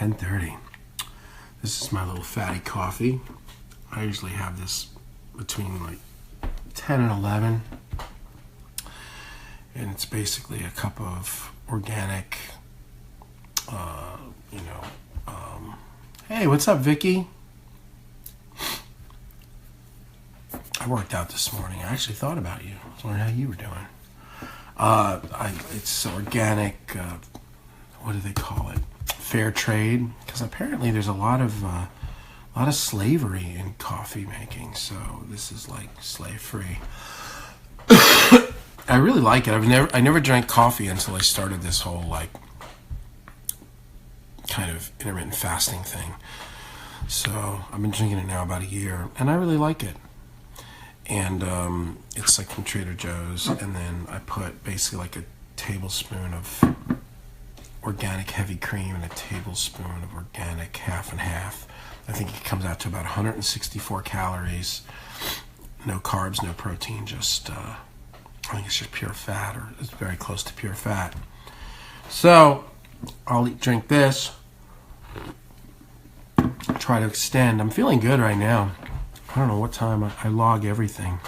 10:30. This is my little fatty coffee. I usually have this between like 10 and 11. And it's basically a cup of organic, hey, what's up, Vicky? I worked out this morning. I actually thought about you. I was wondering how you were doing. It's organic, what do they call it? Fair trade. Because apparently there's a lot of slavery in coffee making. So this is like slave free. I really like it. I never drank coffee until I started this whole like kind of intermittent fasting thing. So I've been drinking it now about a year, and I really like it. And it's like from Trader Joe's, and then I put basically like a tablespoon of organic heavy cream and a tablespoon of organic half and half. I think it comes out to about 164 calories. No carbs, no protein, just I think it's just pure fat, or it's very close to pure fat. So I'll drink this. Try to extend. I'm feeling good right now. I don't know what time I log everything.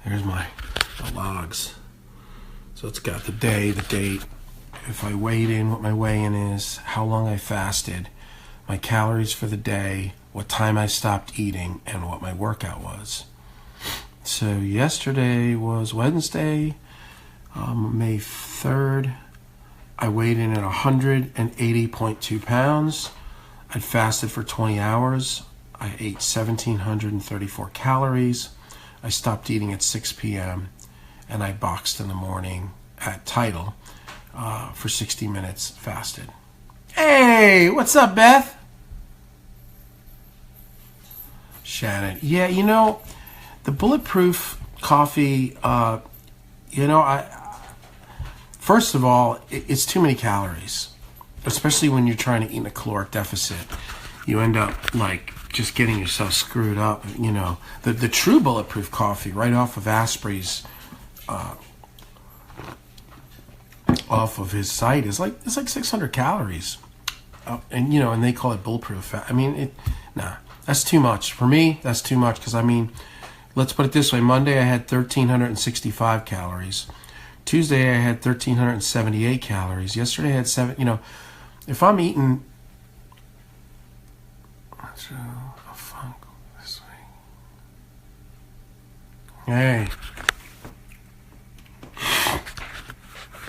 There's the logs. So it's got the day, the date, if I weighed in, what my weigh-in is, how long I fasted, my calories for the day, what time I stopped eating, and what my workout was. So yesterday was Wednesday, May 3rd. I weighed in at 180.2 pounds. I'd fasted for 20 hours. I ate 1,734 calories. I stopped eating at 6 p.m. and I boxed in the morning at Tidal for 60 minutes fasted. Hey, what's up, Beth? Shannon. Yeah, the Bulletproof coffee, first of all, it's too many calories, especially when you're trying to eat in a caloric deficit. You end up like just getting yourself screwed up. The true Bulletproof coffee right off of Asprey's, off of his site it's like 600 calories, and they call it Bulletproof. That's too much for me. That's too much because let's put it this way: Monday I had 1,365 calories. Tuesday I had 1,378 calories. Yesterday I had 7. If I'm eating, hey,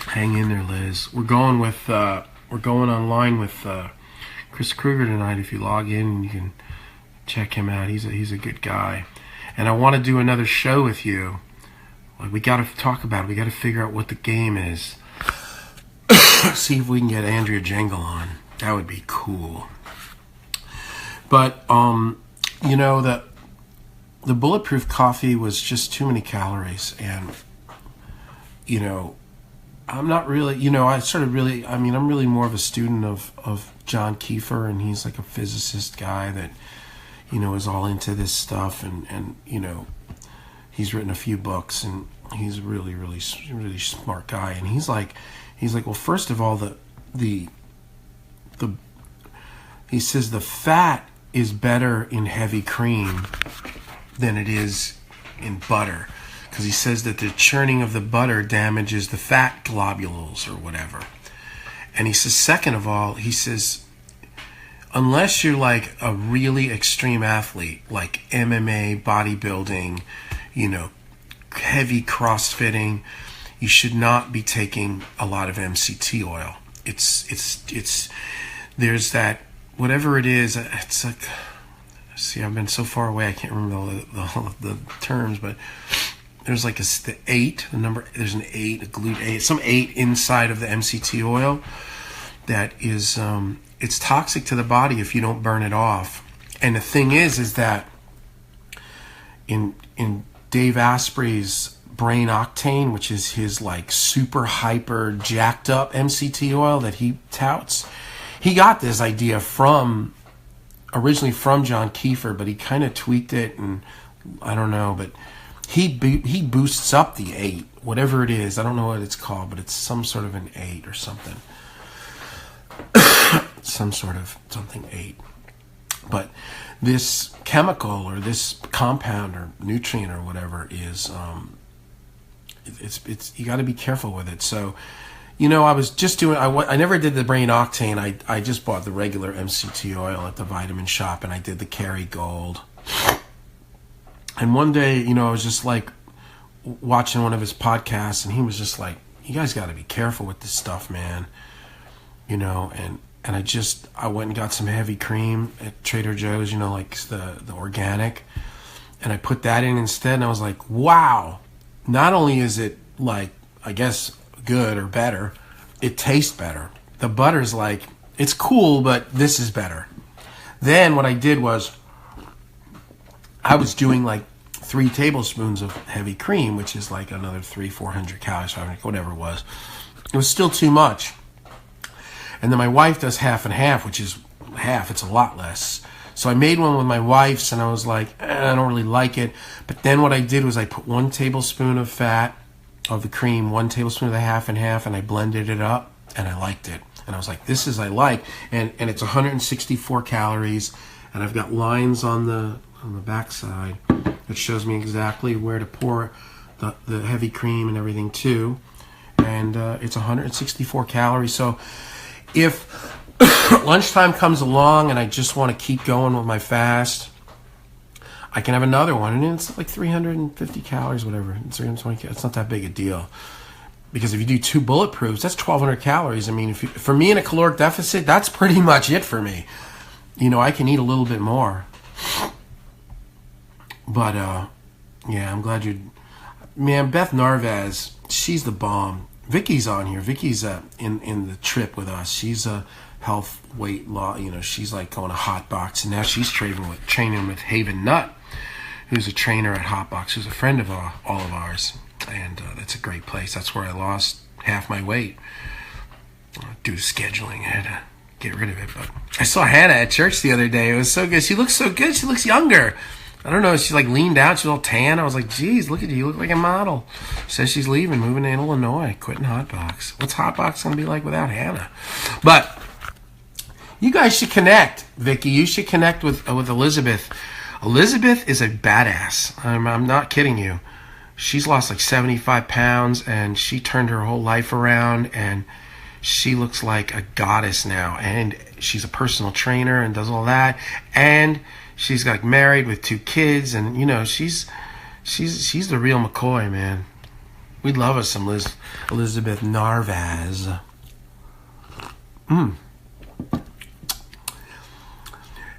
hang in there, Liz. We're going online with Chris Kruger tonight. If you log in, you can check him out. He's a good guy, and I want to do another show with you. Like, we got to talk about it. We got to figure out what the game is. See if we can get Andrea Jengle on. That would be cool. But the Bulletproof coffee was just too many calories, and I'm not really, I'm really more of a student of John Kiefer, and he's like a physicist guy that is all into this stuff, and he's written a few books, and he's a really, really, really smart guy. And he's like, well, first of all, he says the fat is better in heavy cream than it is in butter, because he says that the churning of the butter damages the fat globules or whatever. And he says, second of all, he says, unless you're like a really extreme athlete, like MMA, bodybuilding, heavy crossfitting, you should not be taking a lot of MCT oil. It's there's that, whatever it is, it's like, see, I've been so far away I can't remember the terms, but there's like there's an 8, a glute 8, some 8 inside of the MCT oil that is it's toxic to the body if you don't burn it off. And the thing is that in Dave Asprey's Brain Octane, which is his like super hyper jacked up MCT oil that he touts, he got this idea originally from John Kiefer, but he kind of tweaked it, and I don't know, but he boosts up the 8, whatever it is. I don't know what it's called, but it's some sort of an 8 or something. some sort of something 8. But this chemical or this compound or nutrient or whatever is, it's you got to be careful with it. So, I was just doing, I never did the Brain Octane. I just bought the regular MCT oil at the vitamin shop, and I did the Kerrygold. And one day, I was just like watching one of his podcasts, and he was just like, you guys got to be careful with this stuff, man. And I went and got some heavy cream at Trader Joe's, like the organic, and I put that in instead, and I was like, wow, not only is it like, I guess, good or better, it tastes better. The butter's like, it's cool, but this is better. Then what I did was, I was doing like 3 tablespoons of heavy cream, which is like another 400 calories, 500, whatever it was. It was still too much. And then my wife does half and half, which is half. It's a lot less. So I made one with my wife's, and I was like, I don't really like it. But then what I did was I put 1 tablespoon of fat of the cream, 1 tablespoon of the half and half, and I blended it up, and I liked it. And I was like, this is I like. And it's 164 calories, and I've got lines on the backside that shows me exactly where to pour the heavy cream and everything too. And it's 164 calories. So if lunchtime comes along and I just want to keep going with my fast, I can have another one, and it's like 350 calories, whatever. It's 320. It's not that big a deal, because if you do 2 bulletproofs, that's 1,200 calories. I mean, for me in a caloric deficit, that's pretty much it for me. I can eat a little bit more, but yeah, I'm glad man. Beth Narvaz, she's the bomb. Vicky's on here. Vicky's in the trip with us. She's a health weight law. She's like going to Hotbox, and now she's training with Haven Nut, who's a trainer at Hotbox, who's a friend of all of ours, and that's a great place. That's where I lost half my weight due to scheduling. I had to get rid of it. But I saw Hannah at church the other day. It was so good. She looks so good. She looks younger. I don't know. She like leaned out. She's all tan. I was like, geez, look at you. You look like a model. Says she's leaving, moving to Illinois, quitting Hotbox. What's Hotbox going to be like without Hannah? But you guys should connect, Vicky. You should connect with Elizabeth. Elizabeth is a badass. I'm not kidding you. She's lost like 75 pounds, and she turned her whole life around, and she looks like a goddess now. And she's a personal trainer and does all that. And she's got married with 2 kids, and she's the real McCoy, man. We'd love us some Elizabeth Narvaz. And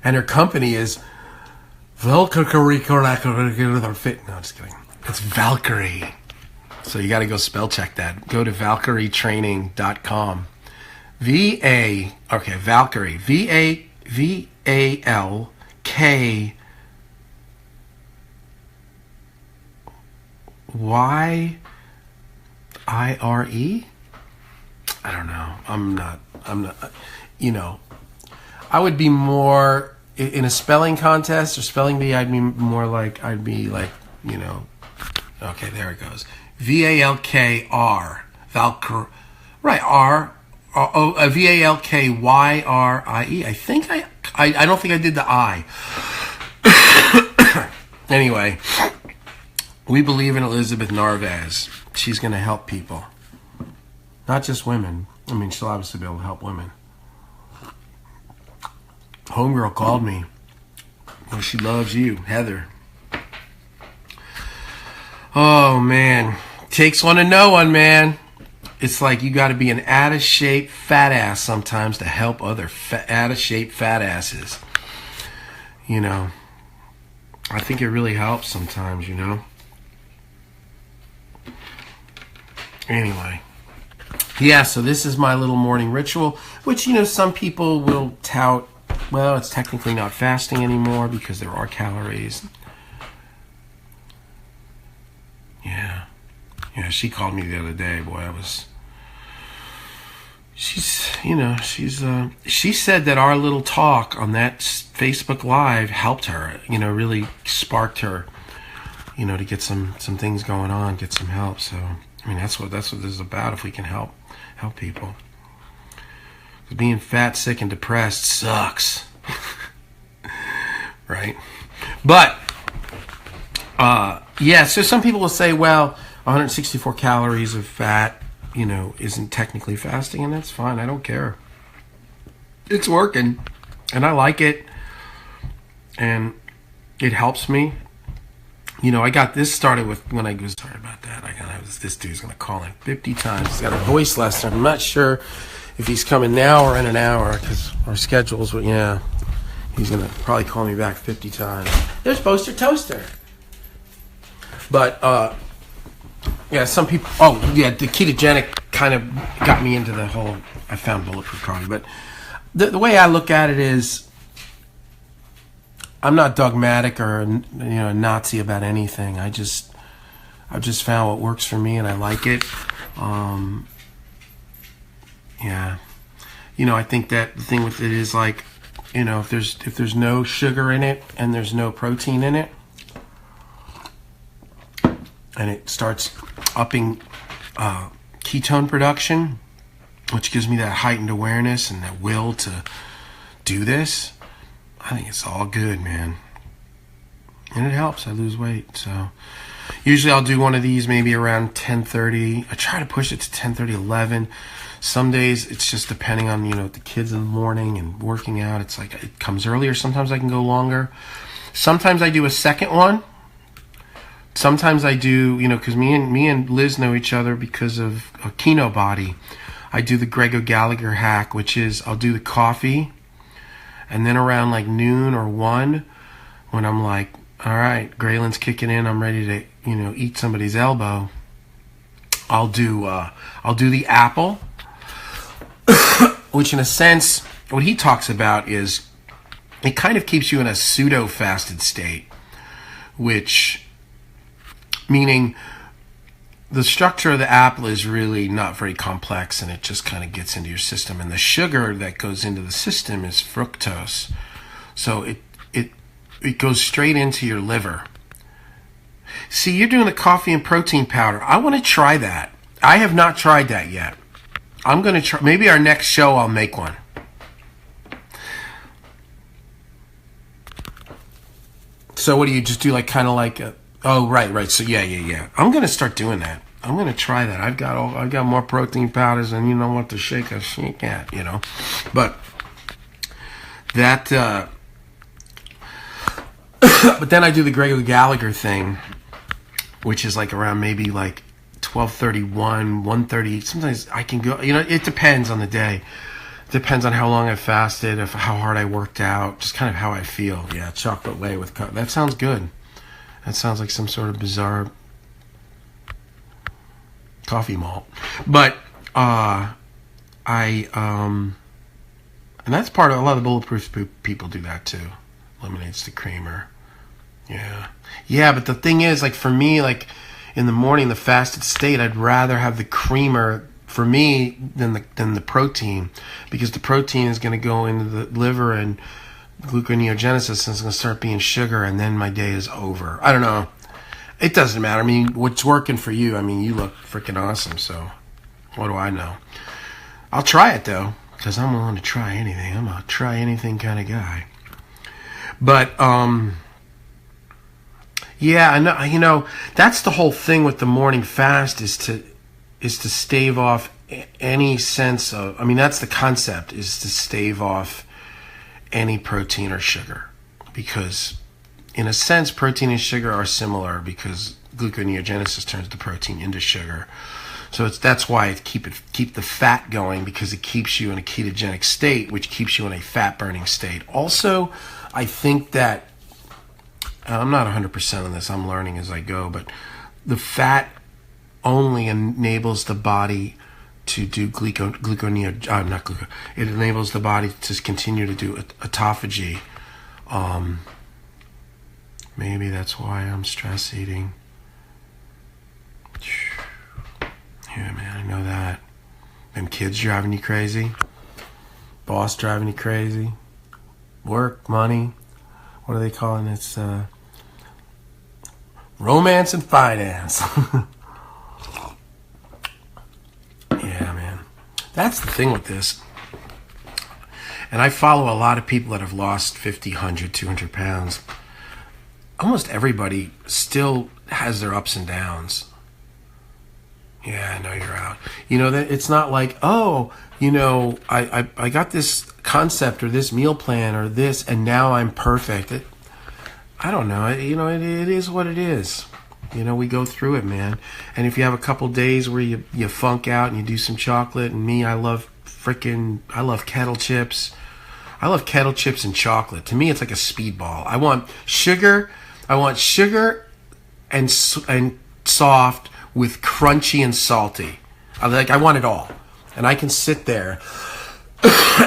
her company is Valkyrie. No, just kidding. It's Valkyrie. So you got to go spell check that. Go to ValkyrieTraining.com. Valkyrie. VALKYRE? I don't know. I'm not, I would be more in a spelling contest or spelling bee. I'd be okay, there it goes. VALKR. Valkyrie. Right. VALKYRIE. I think I don't think I did the I. Anyway, we believe in Elizabeth Narvaz. She's going to help people. Not just women. I mean, she'll obviously be able to help women. Homegirl called me. Well, she loves you, Heather. Oh, man. Takes one to know one, man. It's like you got to be an out-of-shape fat ass sometimes to help other out-of-shape fat asses. I think it really helps sometimes, Anyway. Yeah, so this is my little morning ritual, which, some people will tout, well, it's technically not fasting anymore because there are calories. Yeah. Yeah, she called me the other day. Boy, she said that our little talk on that Facebook Live helped her, really sparked her, to get some things going on, get some help. So, I mean, that's what this is about, if we can help people. Being fat, sick, and depressed sucks. Right? But, yeah, so some people will say, well, 164 calories of fat, isn't technically fasting, and that's fine. I don't care. It's working, and I like it, and it helps me. I got this started with when I was sorry about that. This dude's gonna call in 50 times. He's got a voice lesson. I'm not sure if he's coming now or in an hour because our schedules. But yeah, he's gonna probably call me back 50 times. There's Boaster Toaster. But yeah, some people. Oh yeah, the ketogenic kind of got me into the whole. I found Bulletproof Coffee, but the way I look at it is, I'm not dogmatic or a Nazi about anything. I've just found what works for me, and I like it. Yeah, I think that the thing with it is like, if there's no sugar in it and there's no protein in it, and it starts upping ketone production, which gives me that heightened awareness and that will to do this. I think it's all good, man. And it helps. I lose weight. So usually I'll do one of these maybe around 10:30. I try to push it to 10:30, 11. Some days it's just depending on, the kids in the morning and working out. It's like it comes earlier. Sometimes I can go longer. Sometimes I do a second one. Sometimes I do, because me and Liz know each other because of a Kino Body. I do the Greg O'Gallagher hack, which is I'll do the coffee. And then around like noon or 1, when I'm like, all right, Graylin's kicking in, I'm ready to, eat somebody's elbow, I'll do the apple, which in a sense, what he talks about is it kind of keeps you in a pseudo-fasted state, which, meaning the structure of the apple is really not very complex, and it just kind of gets into your system. And the sugar that goes into the system is fructose. So it goes straight into your liver. See, you're doing the coffee and protein powder. I want to try that. I have not tried that yet. I'm going to try. Maybe our next show I'll make one. So what do you just do, like kind of like a... Oh, right. So yeah. I'm gonna start doing that. I'm gonna try that. I've got more protein powders than what to shake at, But that. But then I do the Greg O'Gallagher thing, which is like around maybe like 12:31, 1:30. Sometimes I can go. It depends on the day. Depends on how long I fasted, how hard I worked out, just kind of how I feel. Yeah, chocolate whey with that sounds good. That sounds like some sort of bizarre coffee malt. But and that's part of a lot of the Bulletproof people do that too. Eliminates the creamer. Yeah, but the thing is, like for me, like in the morning, the fasted state, I'd rather have the creamer for me than the protein, because the protein is going to go into the liver and gluconeogenesis, and it's going to start being sugar, and then my day is over. I don't know. It doesn't matter. I mean, what's working for you? I mean, you look freaking awesome, so what do I know? I'll try it, though, because I'm willing to try anything. I'm a try anything kind of guy. But, yeah, I know, that's the whole thing with the morning fast is to stave off any sense of, that's the concept, is to stave off any protein or sugar, because in a sense protein and sugar are similar, because gluconeogenesis turns the protein into sugar. So that's why it keep the fat going, because it keeps you in a ketogenic state, which keeps you in a fat burning state. Also, I think that I'm not 100% on this, I'm learning as I go, but the fat only enables the body to do it enables the body to continue to do autophagy. Maybe that's why I'm stress eating. Yeah, man, I know that. Them kids driving you crazy. Boss driving you crazy. Work, money. What are they calling it? It's romance and finance. Yeah, man. That's the thing with this. And I follow a lot of people that have lost 50, 100, 200 pounds. Almost everybody still has their ups and downs. Yeah, I know you're out. You know, that it's not like, oh, you know, I got this concept or this meal plan or this, and now I'm perfect. I don't know. It is what it is. You know, we go through it, man. And if you have a couple days where you funk out and you do some chocolate, and me, I love kettle chips. I love kettle chips and chocolate. To me, it's like a speedball. I want sugar and soft with crunchy and salty. I want it all. And I can sit there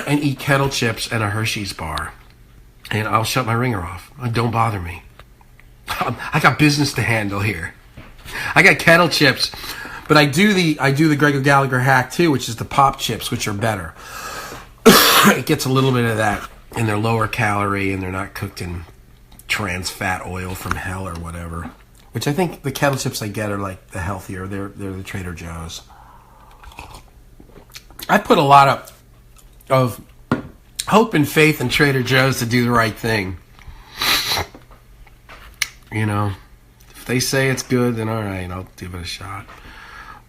and eat kettle chips and a Hershey's bar. And I'll shut my ringer off. Don't bother me. I got business to handle here. I got kettle chips, but I do the Greg Gallagher hack too, which is the pop chips, which are better. It gets a little bit of that, and they're lower calorie, and they're not cooked in trans fat oil from hell or whatever. Which I think the kettle chips I get are like the healthier. They're the Trader Joe's. I put a lot of hope and faith in Trader Joe's to do the right thing. You know, if they say it's good, then all right, I'll give it a shot.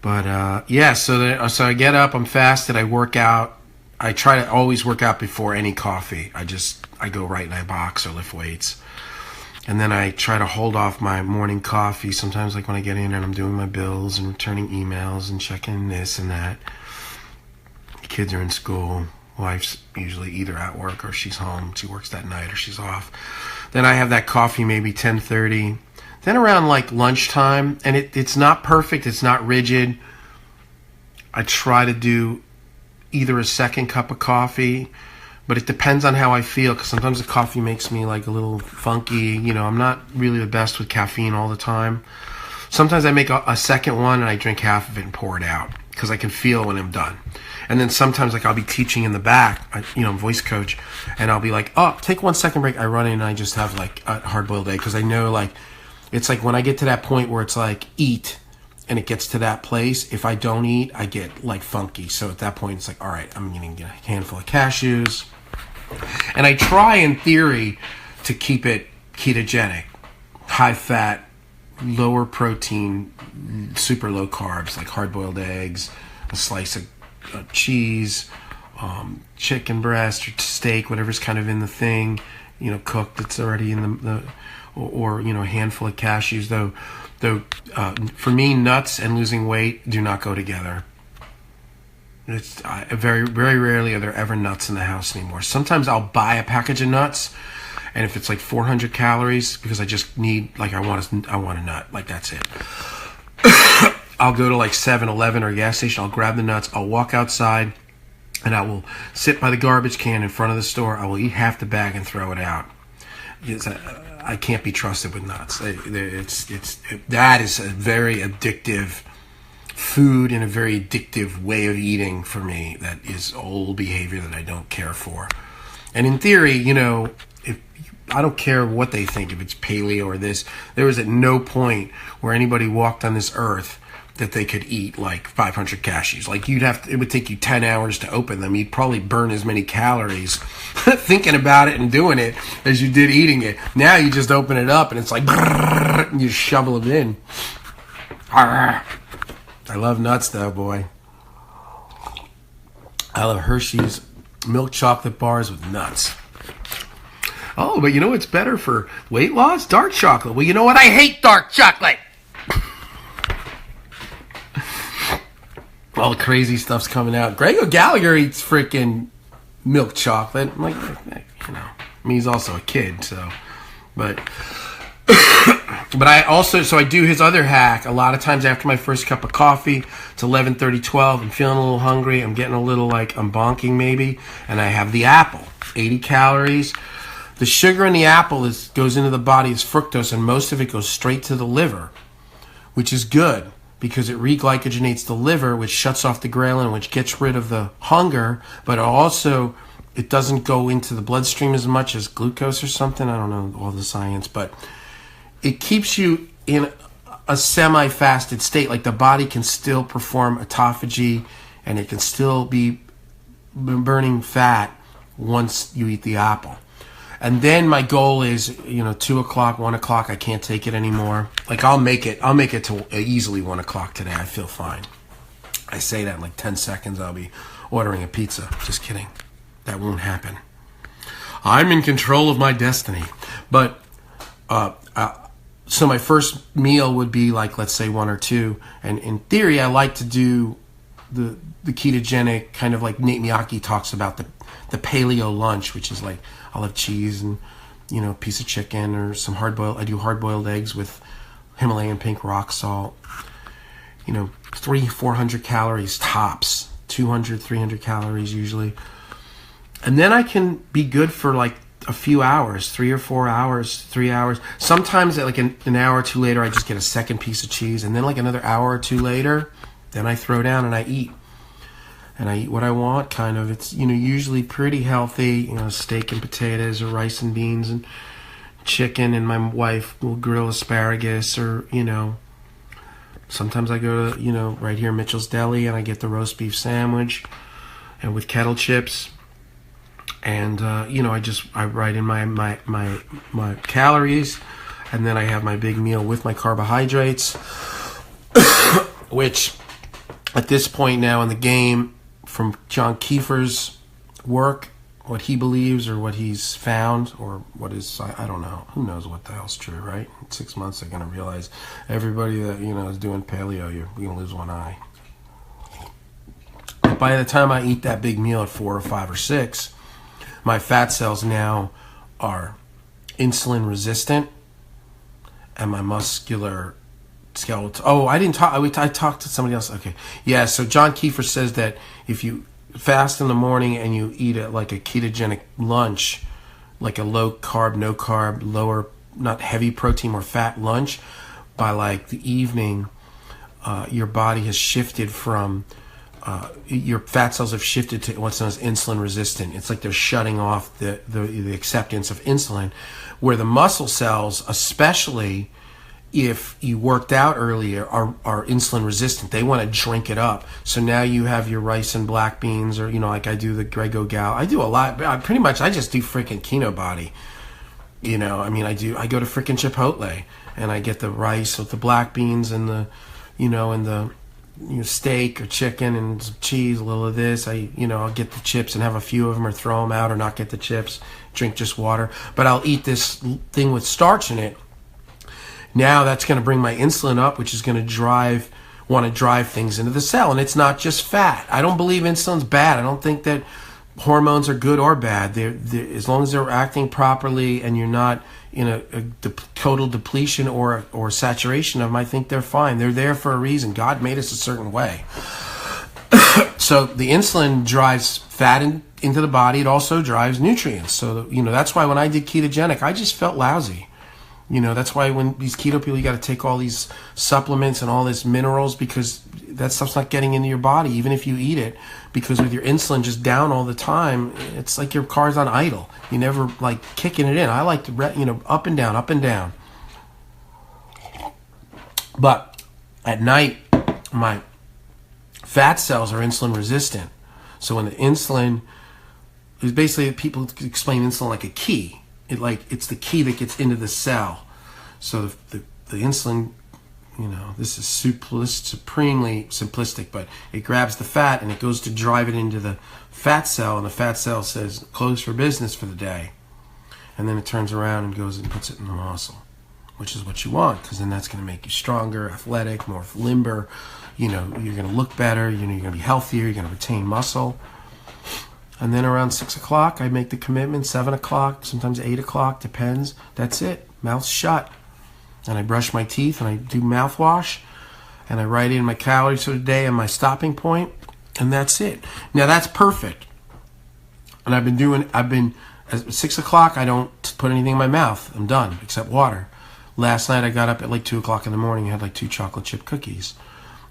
But yeah, so I get up, I'm fasted, I work out. I try to always work out before any coffee. I go right in my box or lift weights. And then I try to hold off my morning coffee. Sometimes like when I get in and I'm doing my bills and returning emails and checking this and that. The kids are in school. Wife's usually either at work or she's home. She works that night or she's off. Then I have that coffee maybe 10:30. Then around like lunchtime, and it's not perfect, it's not rigid. I try to do either a second cup of coffee, but it depends on how I feel, because sometimes the coffee makes me like a little funky. You know, I'm not really the best with caffeine all the time. Sometimes I make a second one and I drink half of it and pour it out, because I can feel when I'm done. And then sometimes like I'll be teaching in the back, I'm voice coach, and I'll be like, oh, take 1 second break. I run in and I just have like a hard-boiled egg, because I know like, it's like when I get to that point where it's like eat, and it gets to that place, if I don't eat, I get like funky. So at that point, it's like, all right, I'm going to get a handful of cashews. And I try in theory to keep it ketogenic, high fat, lower protein, super low carbs, like hard-boiled eggs, a slice of cheese, chicken breast or steak, whatever's kind of in the thing, cooked, that's already in the or a handful of cashews. Though for me, nuts and losing weight do not go together. It's very, very rarely are there ever nuts in the house anymore. Sometimes I'll buy a package of nuts, and if it's like 400 calories, because I just need, like, I want a nut, like that's it. I'll go to like 7-Eleven or a gas station, I'll grab the nuts, I'll walk outside, and I will sit by the garbage can in front of the store. I will eat half the bag and throw it out. I can't be trusted with nuts. That is a very addictive food and a very addictive way of eating for me. That is old behavior that I don't care for. And in theory, if I don't care what they think, if it's paleo or this, there was at no point where anybody walked on this earth that they could eat like 500 cashews. Like it would take you 10 hours to open them. You'd probably burn as many calories thinking about it and doing it as you did eating it. Now you just open it up and it's like, and you shovel it in. I love nuts though, boy. I love Hershey's milk chocolate bars with nuts. Oh, but you know what's better for weight loss? Dark chocolate. Well, you know what? I hate dark chocolate. All the crazy stuff's coming out. Greg Gallagher eats freaking milk chocolate. I'm like, I mean, he's also a kid, so. But I do his other hack. A lot of times after my first cup of coffee, it's 11:30, 12. I'm feeling a little hungry. I'm getting a little like I'm bonking maybe, and I have the apple. 80 calories. The sugar in the apple goes into the body as fructose, and most of it goes straight to the liver, which is good, because it reglycogenates the liver, which shuts off the ghrelin, which gets rid of the hunger, but it doesn't go into the bloodstream as much as glucose or something. I don't know all the science, but it keeps you in a semi-fasted state. Like the body can still perform autophagy, and it can still be burning fat once you eat the apple. And then my goal is, 2 o'clock, 1 o'clock, I can't take it anymore. Like, I'll make it to easily 1 o'clock today. I feel fine. I say that in like 10 seconds, I'll be ordering a pizza. Just kidding. That won't happen. I'm in control of my destiny. But, so my first meal would be like, let's say 1 or 2. And in theory, I like to do the ketogenic, kind of like Nate Miyake talks about, the paleo lunch, which is like, I'll have cheese and, a piece of chicken or some I do hard-boiled eggs with Himalayan pink rock salt. 300-400 calories tops, 200-300 calories usually. And then I can be good for like a few hours, 3 or 4 hours, 3 hours. Sometimes at like an hour or two later, I just get a second piece of cheese. And then like another hour or two later, then I throw down and I eat. And I eat what I want, kind of. It's, usually pretty healthy, steak and potatoes or rice and beans and chicken. And my wife will grill asparagus or, sometimes I go to, right here, Mitchell's Deli, and I get the roast beef sandwich and with kettle chips. And, I write in my calories, and then I have my big meal with my carbohydrates, which at this point now in the game, from John Kiefer's work, what he believes or what he's found or what is, I don't know. Who knows what the hell's true, right? In 6 months, they're going to realize everybody that, is doing paleo, you're going to lose one eye. But by the time I eat that big meal at 4 or 5 or 6, my fat cells now are insulin resistant and my muscular skeletal. Oh, I didn't talk. I talked to somebody else. Okay. Yeah. So John Kiefer says that if you fast in the morning and you eat like a ketogenic lunch, like a low carb, no carb, lower, not heavy protein or fat lunch, by like the evening, your body has shifted from, your fat cells have shifted to what's known as insulin resistant. It's like they're shutting off the acceptance of insulin, where the muscle cells, especially if you worked out earlier, are insulin resistant. They want to drink it up. So now you have your rice and black beans, or like I do the Grego Gal. I do a lot. Pretty much, I just do freaking Kino Body. I go to freaking Chipotle and I get the rice with the black beans and the, and the steak or chicken and some cheese, a little of this. I'll get the chips and have a few of them, or throw them out, or not get the chips. Drink just water. But I'll eat this thing with starch in it. Now that's going to bring my insulin up, which is going to want to drive things into the cell. And it's not just fat. I don't believe insulin's bad. I don't think that hormones are good or bad. They're as long as they're acting properly and you're not in a total depletion or saturation of them, I think they're fine. They're there for a reason. God made us a certain way. So the insulin drives fat into the body. It also drives nutrients. So, that's why when I did ketogenic, I just felt lousy. That's why when these keto people, you got to take all these supplements and all these minerals, because that stuff's not getting into your body, even if you eat it, because with your insulin just down all the time, it's like your car's on idle. You never like kicking it in. I like to, up and down, up and down. But at night, my fat cells are insulin resistant. So when the insulin is basically, people explain insulin like a key. It's the key that gets into the cell. So the insulin, this is supremely simplistic, but it grabs the fat and it goes to drive it into the fat cell, and the fat cell says, close for business for the day. And then it turns around and goes and puts it in the muscle, which is what you want, because then that's going to make you stronger, athletic, more limber. You're going to look better. You're going to be healthier. You're going to retain muscle. And then around 6 o'clock, I make the commitment. 7 o'clock, sometimes 8 o'clock, depends. That's it. Mouth shut. And I brush my teeth and I do mouthwash. And I write in my calories for the day and my stopping point. And that's it. Now that's perfect. And I've been at 6 o'clock, I don't put anything in my mouth. I'm done, except water. Last night I got up at like 2 o'clock in the morning. I had like 2 chocolate chip cookies.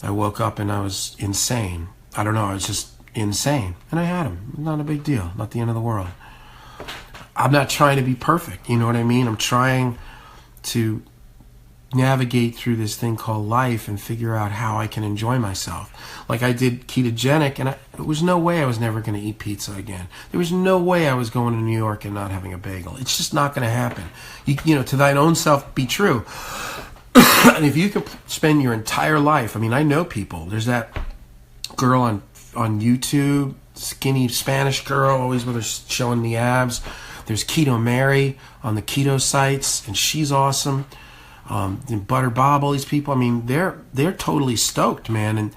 I woke up and I was insane. I don't know, I was just insane. And I had them. Not a big deal. Not the end of the world. I'm not trying to be perfect. You know what I mean? I'm trying to, navigate through this thing called life and figure out how I can enjoy myself. Like I did ketogenic, and there was no way I was never going to eat pizza again. There was no way I was going to New York and not having a bagel. It's just not going to happen. You know, to thine own self be true. And if you could spend your entire life, I mean, I know people. There's that girl on YouTube, skinny Spanish girl, always with her showing the abs. There's Keto Mary on the keto sites, and she's awesome. And Butter Bob, all these people, I mean, they're totally stoked, man. And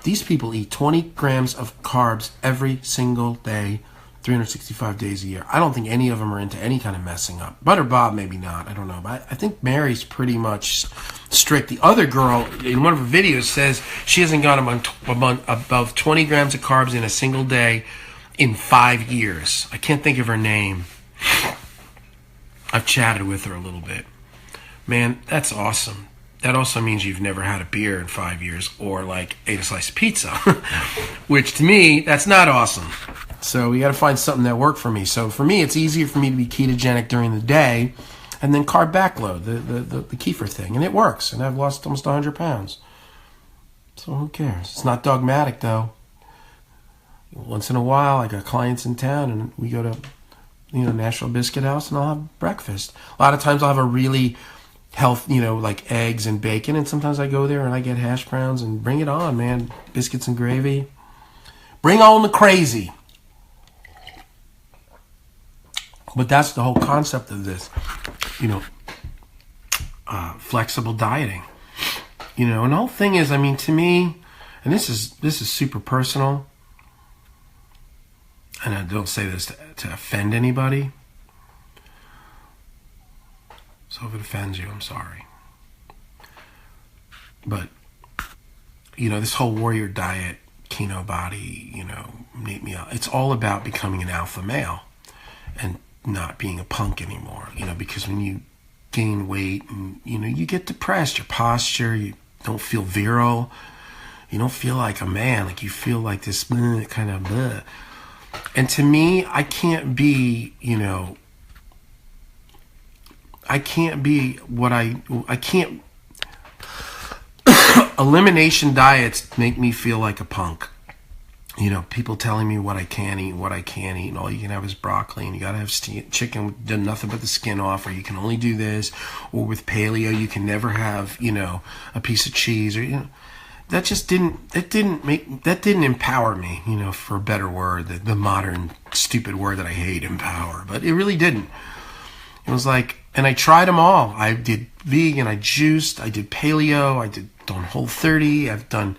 these people eat 20 grams of carbs every single day, 365 days a year. I don't think any of them are into any kind of messing up. Butter Bob, maybe not. I don't know. But I think Mary's pretty much strict. The other girl, in one of her videos, says she hasn't gone above 20 grams of carbs in a single day in 5 years. I can't think of her name. I've chatted with her a little bit. Man, that's awesome. That also means you've never had a beer in 5 years or like ate a slice of pizza, which to me, that's not awesome. So we got to find something that worked for me. So for me, it's easier for me to be ketogenic during the day and then carb backload, the kefir thing. And it works. And I've lost almost 100 pounds. So who cares? It's not dogmatic though. Once in a while, I got clients in town and we go to, Nashville Biscuit House and I'll have breakfast. A lot of times I'll have a really like eggs and bacon, and sometimes I go there and I get hash browns and bring it on, man. Biscuits and gravy. Bring on the crazy. But that's the whole concept of this, flexible dieting. And the whole thing is, I mean, to me, and this is super personal, and I don't say this to offend anybody. So if it offends you, I'm sorry. But, this whole warrior diet, Kino body, meet me out. It's all about becoming an alpha male and not being a punk anymore, because when you gain weight and, you get depressed, your posture, you don't feel virile, you don't feel like a man, like you feel like this kind of bleh. And to me, I can't be, I can't be what I can't. Elimination diets make me feel like a punk. People telling me what I can eat, what I can't eat, and all you can have is broccoli, and you gotta have chicken with nothing but the skin off, or you can only do this, or with paleo, you can never have, a piece of cheese, or that just didn't empower me, for a better word, the modern stupid word that I hate, empower, but it really didn't. It was like, and I tried them all. I did vegan, I juiced, I did paleo, I did done Whole30, I've done,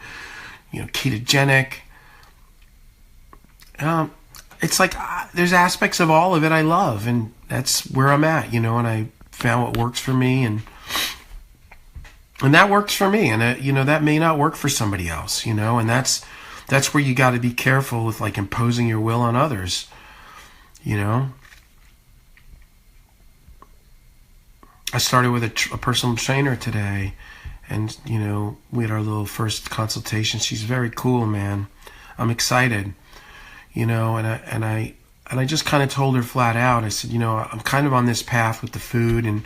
ketogenic. It's like there's aspects of all of it I love, and that's where I'm at, and I found what works for me, and that works for me, and that may not work for somebody else, and that's where you got to be careful with like imposing your will on others, I started with a personal trainer today, and we had our little first consultation. She's very cool, man. I'm excited, and I just kind of told her flat out. I said, I'm kind of on this path with the food, and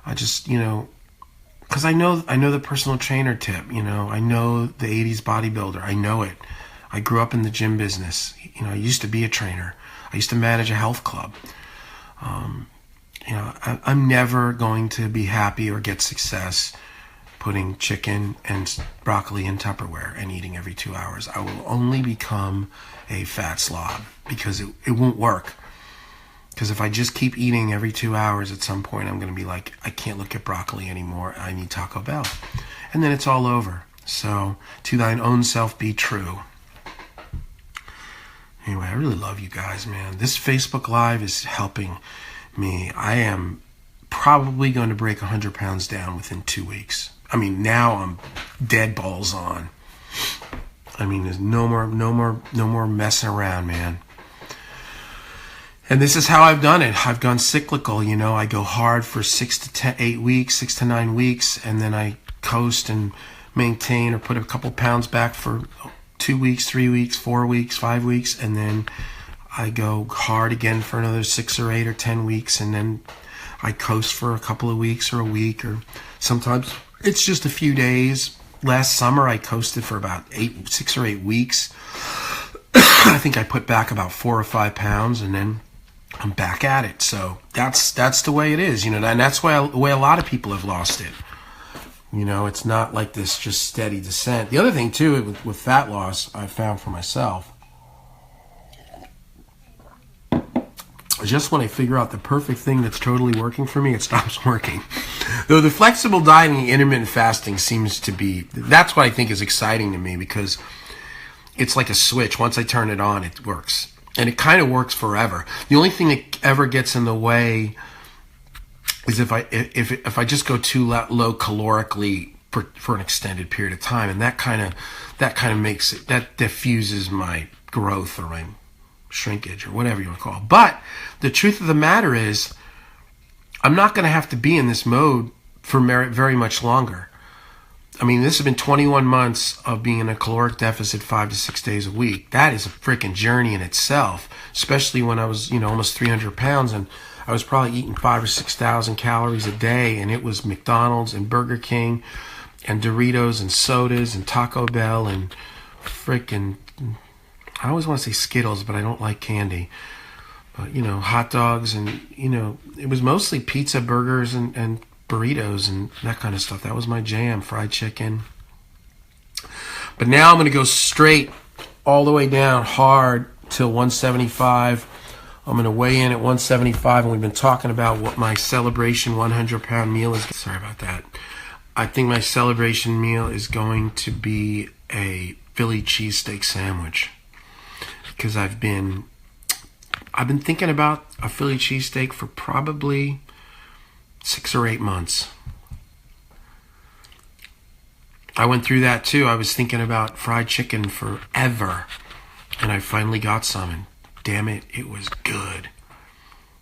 I just, because I know the personal trainer tip. I know the 80s bodybuilder. I know it. I grew up in the gym business. I used to be a trainer. I used to manage a health club. I'm never going to be happy or get success putting chicken and broccoli in Tupperware and eating every 2 hours. I will only become a fat slob because it won't work. Because if I just keep eating every 2 hours, at some point I'm going to be like, I can't look at broccoli anymore. I need Taco Bell. And then it's all over. So, to thine own self be true. Anyway, I really love you guys, man. This Facebook Live is helping me. I am probably going to break 100 pounds down within 2 weeks. I mean, now I'm dead balls on. I mean, there's no more messing around, man. And this is how I've done it. I've gone cyclical, I go hard for 6 to 9 weeks, and then I coast and maintain or put a couple pounds back for 2 weeks, 3 weeks, 4 weeks, 5 weeks, and then I go hard again for another 6 or 8 or 10 weeks, and then I coast for a couple of weeks or a week, or sometimes it's just a few days. Last summer, I coasted for about 6 or 8 weeks. I think I put back about 4 or 5 pounds, and then I'm back at it. So that's the way it is, and that's the way a lot of people have lost it. It's not like this just steady descent. The other thing too with fat loss, I found for myself, just when I figure out the perfect thing that's totally working for me, it stops working. Though the flexible diet and the intermittent fasting seems to be, that's what I think is exciting to me, because it's like a switch. Once I turn it on, it works. And it kind of works forever. The only thing that ever gets in the way is if I just go too low calorically for an extended period of time, and that kind of makes it, that diffuses my growth or my shrinkage or whatever you want to call it. But the truth of the matter is, I'm not going to have to be in this mode for very much longer. I mean, this has been 21 months of being in a caloric deficit 5 to 6 days a week. That is a freaking journey in itself, especially when I was, almost 300 pounds, and I was probably eating 5,000 or 6,000 calories a day, and it was McDonald's and Burger King and Doritos and sodas and Taco Bell and freaking, I always want to say Skittles, but I don't like candy. But, hot dogs, and, it was mostly pizza, burgers, and burritos and that kind of stuff. That was my jam. Fried chicken. But now I'm going to go straight all the way down hard till 175. I'm going to weigh in at 175, and we've been talking about what my celebration 100-pound meal is. Sorry about that. I think my celebration meal is going to be a Philly cheesesteak sandwich, because I've been thinking about a Philly cheesesteak for probably 6 or 8 months. I went through that too. I was thinking about fried chicken forever, and I finally got some, and damn it, it was good.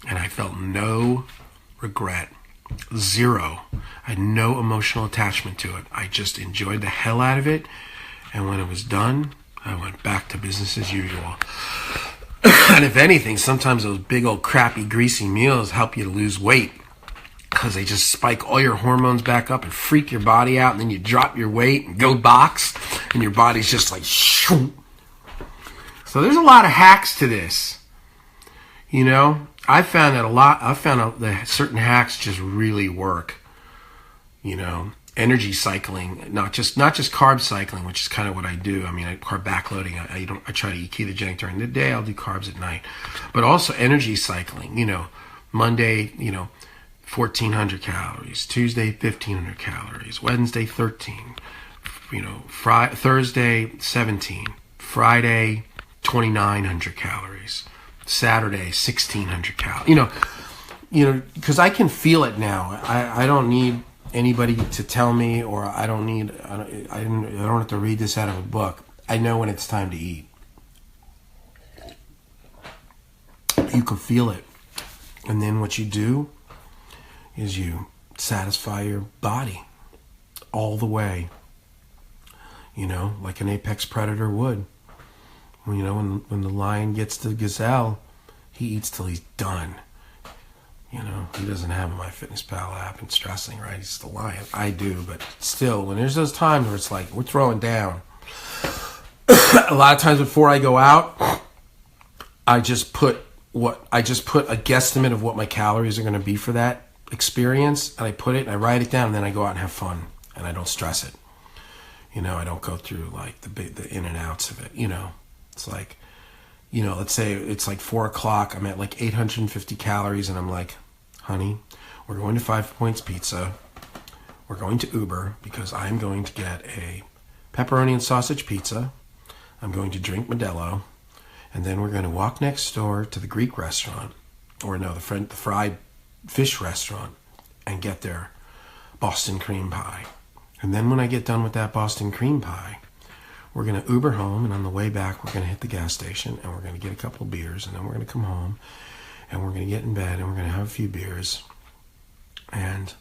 And I felt no regret. Zero. I had no emotional attachment to it. I just enjoyed the hell out of it, and when it was done, I went back to business as usual. And if anything, sometimes those big old crappy greasy meals help you to lose weight, because they just spike all your hormones back up and freak your body out, and then you drop your weight and go box, and your body's just like shoo. So there's a lot of hacks to this. I found that certain hacks just really work. Energy cycling, not just carb cycling, which is kind of what I do. I mean, carb backloading. I try to eat ketogenic during the day. I'll do carbs at night, but also energy cycling. Monday, 1,400 calories. Tuesday, 1,500 calories. Wednesday, 13. Thursday, 17. Friday, 2,900 calories. Saturday, 1,600 calories. Because I can feel it now. I don't need anybody to tell me, or I don't have to read this out of a book. I know when it's time to eat. You can feel it. And then what you do is you satisfy your body all the way, like an apex predator would. When the lion gets the gazelle, he eats till he's done. He doesn't have a MyFitnessPal app and stressing, right? He's the lion. I do, but still, when there's those times where it's like, we're throwing down. A lot of times before I go out, I just put a guesstimate of what my calories are going to be for that experience, and I put it and I write it down, and then I go out and have fun, and I don't stress it. I don't go through like the in and outs of it. It's like, let's say it's like 4 o'clock. I'm at like 850 calories, and I'm like, honey, we're going to 5 Points Pizza. We're going to Uber, because I'm going to get a pepperoni and sausage pizza. I'm going to drink Modelo, and then we're going to walk next door to the Greek restaurant, or no, the fried fish restaurant, and get their Boston cream pie. And then when I get done with that Boston cream pie, we're going to Uber home, and on the way back, we're going to hit the gas station, and we're going to get a couple of beers, and then we're going to come home, and we're going to get in bed, and we're going to have a few beers. And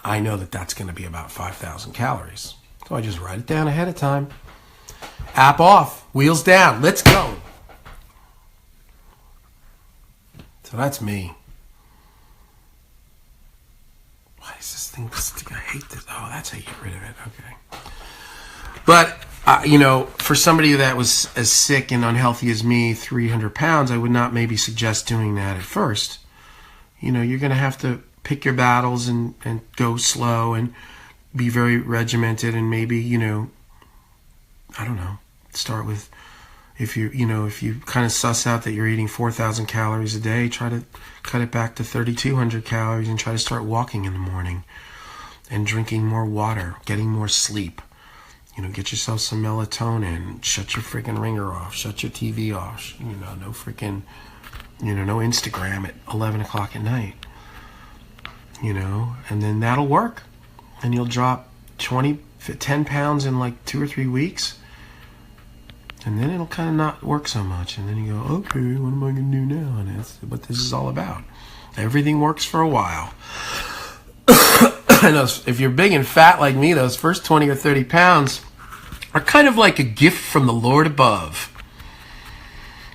I know that that's going to be about 5,000 calories. So I just write it down ahead of time. App off, wheels down, let's go. So that's me. thing, I hate this. Oh, that's how you get rid of it. Okay. But, for somebody that was as sick and unhealthy as me, 300 pounds, I would not maybe suggest doing that at first. You're going to have to pick your battles and go slow and be very regimented, and maybe, I don't know, start with, if you kind of suss out that you're eating 4,000 calories a day, try to cut it back to 3,200 calories and try to start walking in the morning and drinking more water, getting more sleep. Get yourself some melatonin, shut your freaking ringer off, shut your TV off, no freaking, no Instagram at 11 o'clock at night, and then that'll work. And you'll drop 10 pounds in like 2 or 3 weeks. And then it'll kind of not work so much. And then you go, okay, what am I going to do now? And that's what this is all about. Everything works for a while. And if you're big and fat like me, those first 20 or 30 pounds are kind of like a gift from the Lord above.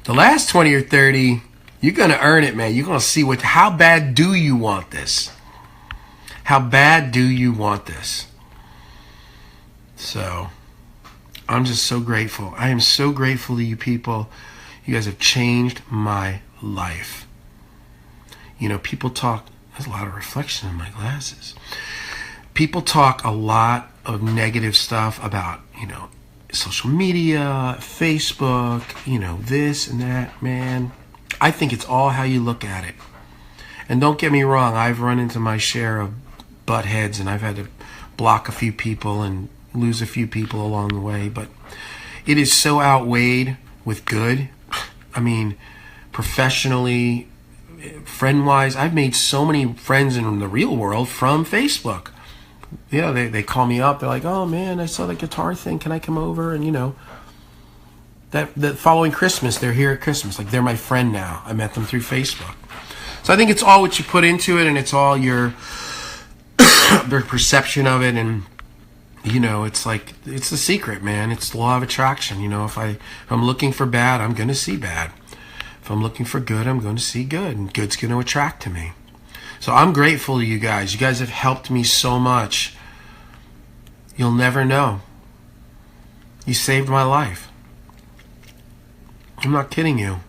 The last 20 or 30, you're going to earn it, man. You're going to see how bad do you want this? How bad do you want this? So, I'm just so grateful. I am so grateful to you people. You guys have changed my life. People talk, there's a lot of reflection in my glasses. People talk a lot of negative stuff about, social media, Facebook, this and that, man. I think it's all how you look at it. And don't get me wrong, I've run into my share of butt heads, and I've had to block a few people and lose a few people along the way, but it is so outweighed with good. I mean, professionally, friend-wise, I've made so many friends in the real world from Facebook. Yeah, they call me up. They're like, oh man, I saw the guitar thing. Can I come over? And that following Christmas, they're here at Christmas. Like, they're my friend now. I met them through Facebook. So I think it's all what you put into it, and it's all your perception of it. And it's like, it's the secret, man. It's the law of attraction. If I'm looking for bad, I'm going to see bad. If I'm looking for good, I'm going to see good, and good's going to attract to me. So I'm grateful to you guys. You guys have helped me so much. You'll never know. You saved my life. I'm not kidding you.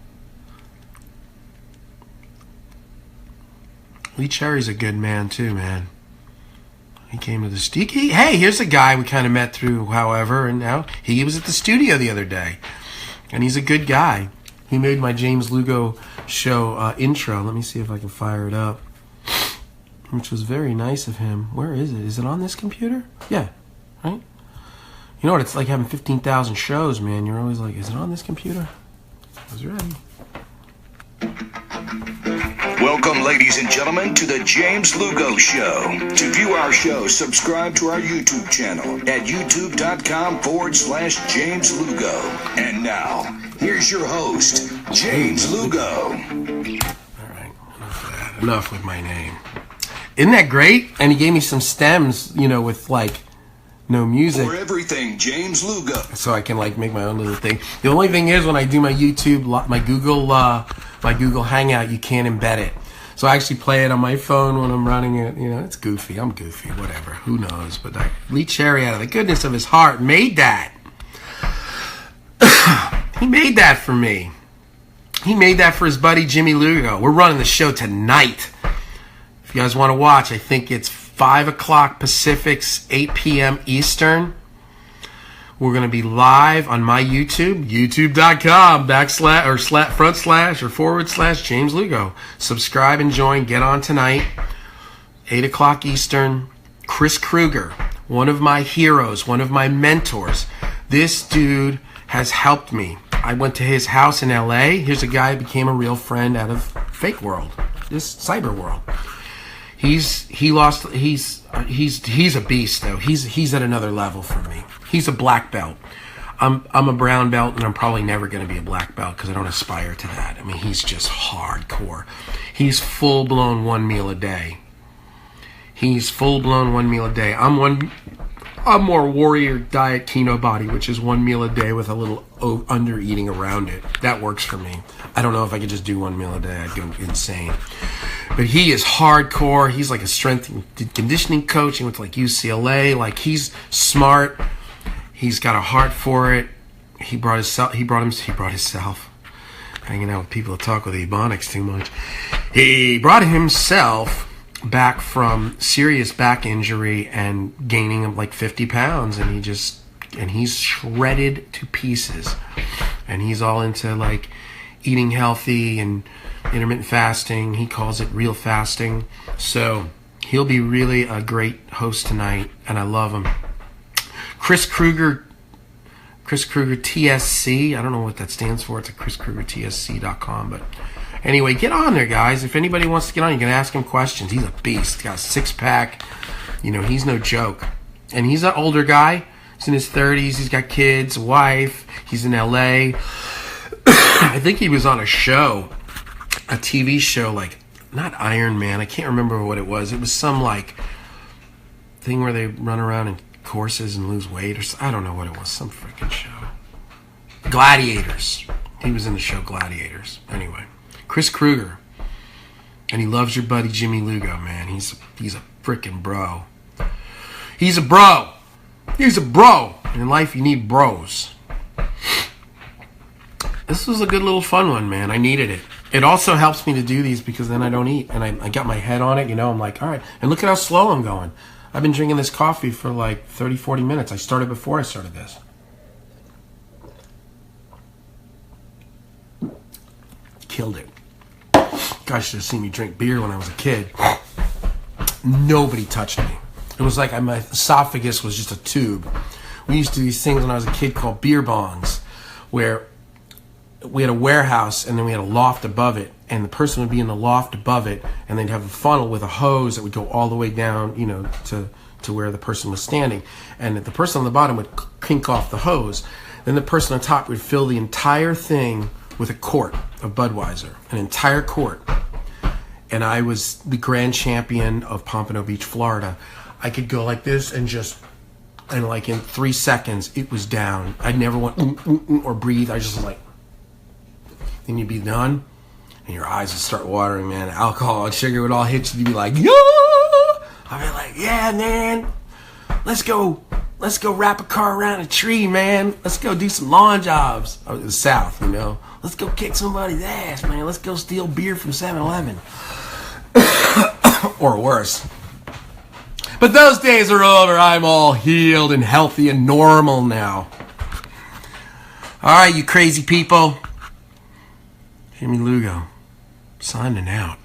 Lee Cherry's a good man too, man. He came to the studio. Hey, here's a guy we kind of met through, however, and now he was at the studio the other day. And he's a good guy. He made my James Lugo show intro. Let me see if I can fire it up. Which was very nice of him. Where is it? Is it on this computer? Yeah, right? You know what? It's like having 15,000 shows, man. You're always like, is it on this computer? I was ready. Welcome, ladies and gentlemen, to the James Lugo Show. To view our show, subscribe to our YouTube channel at youtube.com/James Lugo. And now, here's your host, James Lugo. All right, enough of that. Enough with my name. Isn't that great? And he gave me some stems, with like no music. For everything, James Lugo. So I can like make my own little thing. The only thing is, when I do my YouTube, my Google Hangout, you can't embed it. So I actually play it on my phone when I'm running it. It's goofy. I'm goofy. Whatever. Who knows? But Lee Cherry, out of the goodness of his heart, made that. He made that for me. He made that for his buddy Jimmy Lugo. We're running the show tonight. If you guys want to watch, I think it's 5 o'clock Pacific, 8 p.m. Eastern. We're going to be live on my YouTube, youtube.com// James Lugo. Subscribe and join. Get on tonight, 8 o'clock Eastern. Chris Kruger, one of my heroes, one of my mentors. This dude has helped me. I went to his house in LA. Here's a guy who became a real friend out of fake world, this cyber world. He's a beast though. He's at another level for me. He's a black belt. I'm a brown belt, and I'm probably never going to be a black belt because I don't aspire to that. I mean, he's just hardcore. He's full-blown 1 meal a day. I'm more warrior diet keto body, which is 1 meal a day with a little under eating around it. That works for me. I don't know if I could just do 1 meal a day. I'd go insane. But he is hardcore. He's like a strength and conditioning coach. He went to like UCLA. Like, he's smart. He's got a heart for it. He brought himself hanging out with people that talk with Ebonics too much. He brought himself back from serious back injury and gaining like 50 pounds, and he's shredded to pieces. And he's all into like eating healthy and intermittent fasting. He calls it real fasting. So he'll be really a great host tonight, and I love him. Chris Kruger TSC. I don't know what that stands for. It's at chriskrugertsc.com. But anyway, get on there, guys. If anybody wants to get on, you can ask him questions. He's a beast. He's got a six-pack. You know, he's no joke. And he's an older guy. He's in his 30s. He's got kids, a wife. He's in LA. I think he was on a show, a TV show, like, not Iron Man. I can't remember what it was. It was some, like, thing where they run around in courses and lose weight, or I don't know what it was. Some freaking show. Gladiators. He was in the show Gladiators. Anyway, Chris Kruger. And he loves your buddy Jimmy Lugo, man. He's a freaking bro. He's a bro. He's a bro. And in life, you need bros. This was a good little fun one, man. I needed it. It also helps me to do these because then I don't eat. And I got my head on it, you know. I'm like, all right. And look at how slow I'm going. I've been drinking this coffee for like 30, 40 minutes. I started before I started this. Killed it. Guys should have seen me drink beer when I was a kid. Nobody touched me. It was like my esophagus was just a tube. We used to do these things when I was a kid called beer bongs, where we had a warehouse and then we had a loft above it, and the person would be in the loft above it, and they'd have a funnel with a hose that would go all the way down, you know, to where the person was standing, and the person on the bottom would kink off the hose. Then the person on top would fill the entire thing with a quart of Budweiser, an entire quart. And I was the grand champion of Pompano Beach, Florida. I could go like this and like in 3 seconds it was down. I never went or breathe. I just was like, then you'd be done, and your eyes would start watering, man. Alcohol and sugar would all hit you. You'd be like, yeah! I'd be like, yeah, man. Let's go wrap a car around a tree, man. Let's go do some lawn jobs. I was in the South, you know. Let's go kick somebody's ass, man. Let's go steal beer from 7-Eleven. Or worse. But those days are over. I'm all healed and healthy and normal now. All right, you crazy people. Jimmy Lugo, signing out.